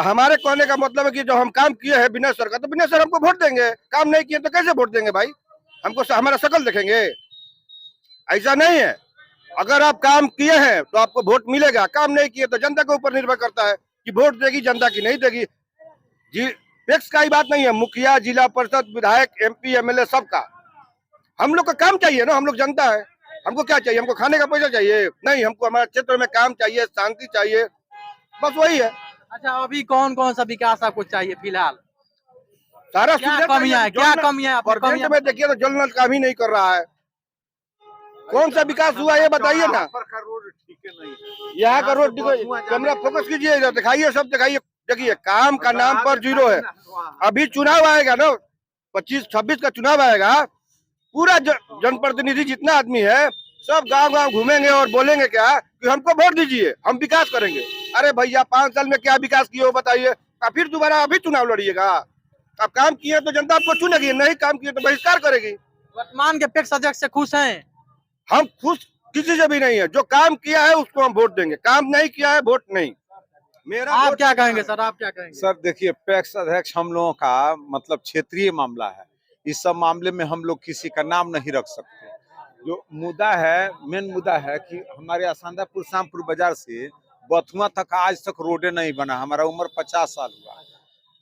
तो हमारे कहने का मतलब है कि जो हम काम किए हैं बिना सर का, तो बिना सर हमको वोट देंगे। काम नहीं किए तो कैसे वोट देंगे भाई? हमको हमारा शकल देखेंगे? ऐसा नहीं है। अगर आप काम किए हैं तो आपको वोट मिलेगा, काम नहीं किए तो जनता के ऊपर निर्भर करता है कि वोट देगी जनता की नहीं देगी। जी, टैक्स का ही बात नहीं है, मुखिया, जिला परिषद, विधायक, MP, MLA सबका हम लोग का काम चाहिए ना। हम लोग जनता है, हमको क्या चाहिए? हमको खाने का पैसा चाहिए? नहीं, हमको हमारे क्षेत्र में काम चाहिए, शांति चाहिए, बस वही है। अच्छा, अभी कौन कौन सा विकास आपको चाहिए फिलहाल? सारा क्या कमियां है, क्या कमियां है? प्रेजेंट में देखिए तो जल नल काम ही नहीं कर रहा है। कौन सा विकास हुआ ये बताइए ना। यहाँ का रोड कैमरा फोकस कीजिए, इधर दिखाइए, सब दिखाइए। देखिए काम का नाम पर जीरो है। अभी चुनाव आएगा ना, 25-26 का चुनाव आएगा, पूरा जनप्रतिनिधि जितना आदमी है सब गांव गांव घूमेंगे और बोलेंगे क्या कि हमको वोट दीजिए, हम विकास करेंगे। अरे भैया 5 साल में क्या विकास किए हो बताइए? फिर दोबारा अभी चुनाव लड़िएगा? आप काम किए तो जनता आपको चुनेगी, नहीं काम किए तो बहिष्कार करेगी। वर्तमान के पैक्स अध्यक्ष से खुश हैं? हम खुश किसी से भी नहीं है। जो काम किया है उसको हम वोट देंगे, काम नहीं किया है वोट नहीं। मेरा आप क्या कहेंगे सर, आप क्या कहेंगे? सर देखिए, पैक्स अध्यक्ष हम लोगों का मतलब क्षेत्रीय मामला है। इस सब मामले में हम लोग किसी का नाम नहीं रख सकते। जो मुद्दा है, मेन मुद्दा है कि हमारे आसंदापुर शामपुर बाजार से बथुआ तक आज तक रोडे नहीं बना। हमारा उम्र 50 साल हुआ,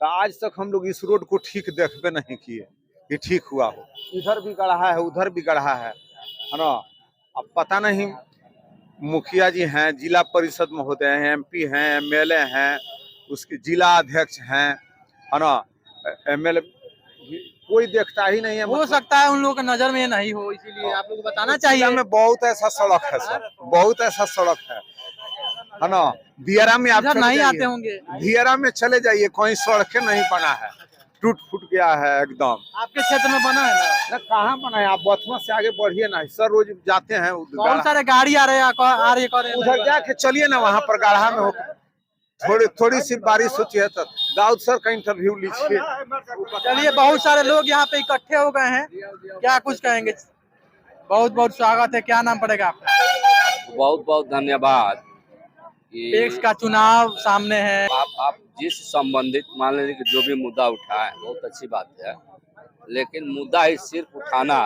तो आज तक हम लोग इस रोड को ठीक देखबे नहीं किए कि ठीक हुआ हो। इधर भी गढ़ा है, उधर भी गढ़ा है ना। अब पता नहीं, मुखिया जी हैं, जिला परिषद महोदय हैं, MP हैं, MLA हैं, उसके जिला अध्यक्ष हैं, है ना, MLA, कोई देखता ही नहीं है। हो सकता है उन लोगों के नजर में नहीं हो, इसीलिए आप लोग को बताना चाहिए। में बहुत ऐसा सड़क है सर, बहुत ऐसा सड़क है ना। दियारा में आप इधर नहीं आते होंगे। दियारा में चले जाइए, कोई सड़कें नहीं बना है, टूट फूट गया है एकदम। आपके क्षेत्र में बना है ना? कहाँ बना है? आप बथुआ से आगे बढ़िए ना सर, रोज जाते हैं। बहुत सारे गाड़ी आ रहे हैं, आ रही है। उधर जाके चलिए ना, वहाँ पर गाढ़ा में हो, थोड़ी सी बारिश होती है तो दाऊद सर का इंटरव्यू लीजिए। चलिए, बहुत सारे लोग यहाँ पे इकट्ठे हो गए हैं, क्या कुछ कहेंगे? बहुत बहुत स्वागत है। क्या नाम पड़ेगा आपका? बहुत बहुत धन्यवाद। पैक्स का चुनाव सामने है। आप जिस संबंधित मान लीजिए कि जो भी मुद्दा उठाए बहुत अच्छी बात है, लेकिन मुद्दा ही सिर्फ उठाना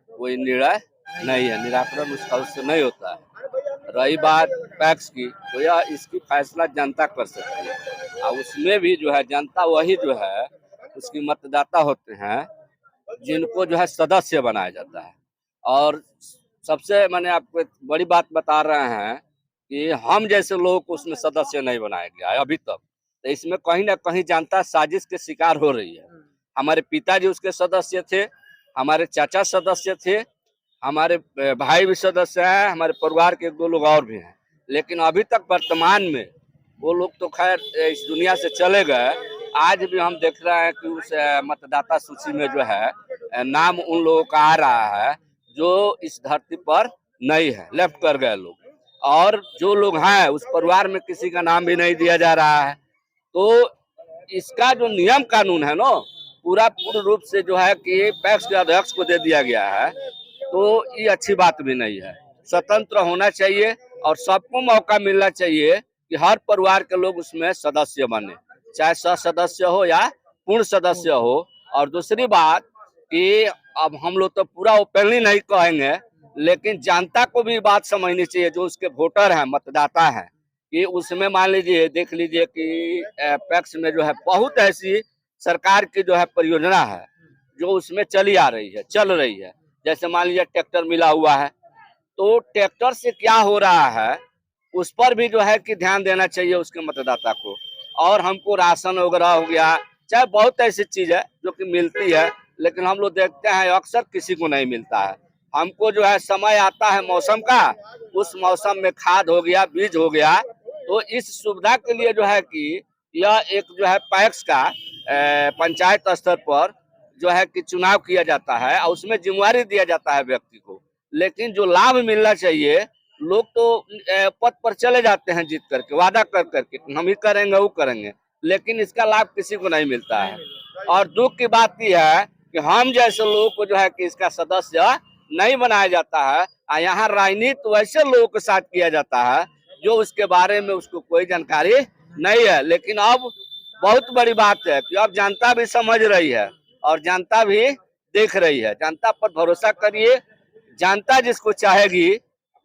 कोई निर्णय नहीं है, निराकरण उसका उससे नहीं होता है। रही बात पैक्स की, तो यह इसकी फैसला जनता कर सकती है, और उसमें भी जो है जनता वही जो है उसकी मतदाता होते हैं जिनको जो है सदस्य बनाया जाता है। और सबसे मैंने आपको एक बड़ी बात बता रहे हैं कि हम जैसे लोगों को उसमें सदस्य नहीं बनाया गया है अभी तक। तो इसमें कहीं ना कहीं जनता साजिश के शिकार हो रही है। हमारे पिताजी उसके सदस्य थे, हमारे चाचा सदस्य थे, हमारे भाई भी सदस्य हैं, हमारे परिवार के 1-2 लोग और भी हैं, लेकिन अभी तक वर्तमान में वो लोग तो खैर इस दुनिया से चले गए। आज भी हम देख रहे हैं कि उस मतदाता सूची में जो है नाम उन लोगों का आ रहा है जो इस धरती पर नहीं है, लेफ्ट कर गए लोग। और जो लोग हैं उस परिवार में किसी का नाम भी नहीं दिया जा रहा है। तो इसका जो नियम कानून है ना, पूर्ण रूप से जो है कि पैक्स के अध्यक्ष को दे दिया गया है, तो ये अच्छी बात भी नहीं है। स्वतंत्र होना चाहिए और सबको मौका मिलना चाहिए कि हर परिवार के लोग उसमें सदस्य बने, चाहे सदस्य हो या पूर्ण सदस्य हो। और दूसरी बात कि अब हम लोग तो पूरा ओपनली नहीं कहेंगे, लेकिन जनता को भी बात समझनी चाहिए, जो उसके वोटर हैं, मतदाता हैं, कि उसमें मान लीजिए देख लीजिए कि पैक्स में जो है बहुत ऐसी सरकार की जो है परियोजना है जो उसमें चल रही है। जैसे मान लीजिए ट्रैक्टर मिला हुआ है, तो ट्रैक्टर से क्या हो रहा है उस पर भी जो है कि ध्यान देना चाहिए उसके मतदाता को। और हमको राशन वगैरह हो गया, चाहे बहुत ऐसी चीज है जो कि मिलती है, लेकिन हम लोग देखते हैं अक्सर किसी को नहीं मिलता है। हमको जो है समय आता है मौसम का, उस मौसम में खाद हो गया, बीज हो गया, तो इस सुविधा के लिए जो है कि यह एक जो है पैक्स का पंचायत स्तर पर जो है कि चुनाव किया जाता है और उसमें जिम्मेवारी दिया जाता है व्यक्ति को। लेकिन जो लाभ मिलना चाहिए, लोग तो पद पर चले जाते हैं जीत करके, वादा कर करके हम ही करेंगे वो करेंगे, लेकिन इसका लाभ किसी को नहीं मिलता है। और दुख की बात यह है कि हम जैसे लोगों को जो है कि इसका सदस्य नहीं बनाया जाता है। यहाँ राजनीति वैसे लोगों के साथ किया जाता है जो उसके बारे में उसको कोई जानकारी नहीं है। लेकिन अब बहुत बड़ी बात है कि अब जनता भी समझ रही है और जनता भी देख रही है। जनता पर भरोसा करिए, जनता जिसको चाहेगी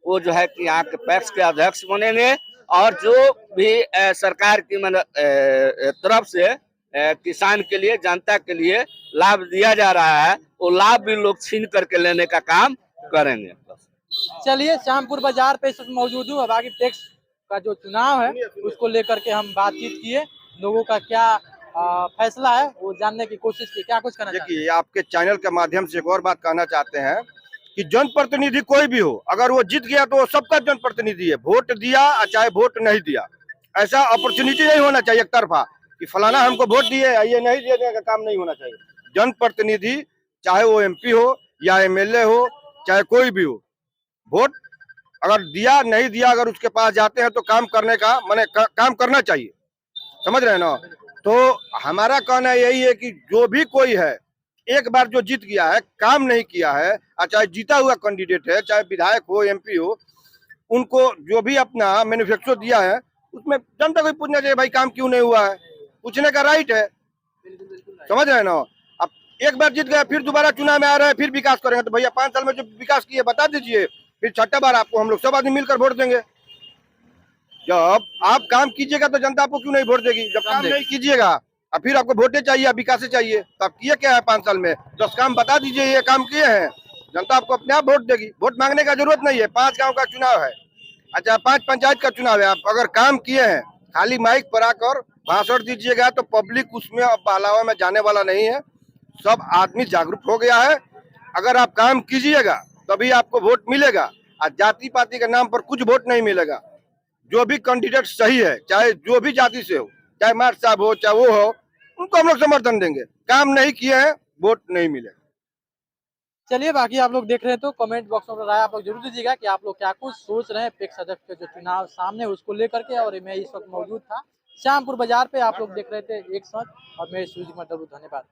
वो जो है कि यहाँ के पैक्स के अध्यक्ष बनेंगे और जो भी सरकार की तरफ से किसान के लिए, जनता के लिए लाभ दिया जा रहा है, वो लाभ भी लोग छीन करके लेने का काम करेंगे। चलिए, श्यामपुर बाजार पे इस वक्त मौजूद हूँ। अब आगे टैक्स का जो चुनाव है उसको लेकर के हम बातचीत किए, लोगों का क्या फैसला है वो जानने की कोशिश की। क्या कुछ करना चाहते हैं? देखिए, आपके चैनल के माध्यम से एक और बात कहना चाहते हैं कि जनप्रतिनिधि कोई भी हो, अगर वो जीत गया तो वो सबका जनप्रतिनिधि है। वोट दिया चाहे वोट नहीं दिया, ऐसा अपॉर्चुनिटी नहीं होना चाहिए एक तरफा कि फलाना हमको वोट दिए ये नहीं देने का काम नहीं होना चाहिए। जनप्रतिनिधि चाहे वो MP हो या MLA हो, चाहे कोई भी हो, वोट अगर दिया नहीं दिया, अगर उसके पास जाते हैं तो काम करने का काम करना चाहिए। समझ रहे हैं ना? तो हमारा कहना यही है कि जो भी कोई है, एक बार जो जीत गया है, काम नहीं किया है, चाहे जीता हुआ कैंडिडेट है, चाहे विधायक हो, MP हो, उनको जो भी अपना मैन्युफैक्चर दिया है उसमें जनता को पूछना चाहिए भाई काम क्यों नहीं हुआ है, पूछने का राइट है। समझ रहे हैं ना? अब एक बार जीत गए, फिर दोबारा चुनाव में आ रहे हैं, फिर विकास करेंगे तो भैया 5 साल में जो विकास किए बता दीजिए, फिर छठा बार आपको हम लोग सब आदमी मिलकर वोट देंगे। जब आप काम कीजिएगा तो जनता आपको क्यों नहीं वोट देगी? जब काम नहीं कीजिएगा और फिर आपको वोटे चाहिए, विकास चाहिए, तो आप किए क्या है 5 साल में? 10 काम बता दीजिए ये काम किए हैं, जनता आपको अपने आप वोट देगी। वोट मांगने का जरूरत नहीं है। 5 गांव का चुनाव है, अच्छा 5 पंचायत का चुनाव है, आप अगर काम किए हैं, खाली माइक पर आकर भाषण दीजिएगा तो पब्लिक उसमें अब बहलावा में जाने वाला नहीं है। सब आदमी जागरूक हो गया है। अगर आप काम कीजिएगा तभी आपको वोट मिलेगा, और जाति पाति के नाम पर कुछ वोट नहीं मिलेगा। जो भी कैंडिडेट सही है, चाहे जो भी जाति से हो, चाहे मार साहब हो, चाहे वो हो, उनको हम लोग समर्थन देंगे। काम नहीं किए हैं, वोट नहीं मिलेगा। चलिए, बाकी आप लोग देख रहे हैं तो कमेंट बॉक्स में राय आप लोग जरूर दीजिएगा कि आप लोग क्या कुछ सोच रहे हैं पैक्स अध्यक्ष के जो चुनाव सामने है उसको लेकर के। और मैं इस वक्त मौजूद था श्यामपुर बाजार पे, आप लोग देख रहे थे एक साथ, और मैं सूर्य कुमार, धन्यवाद।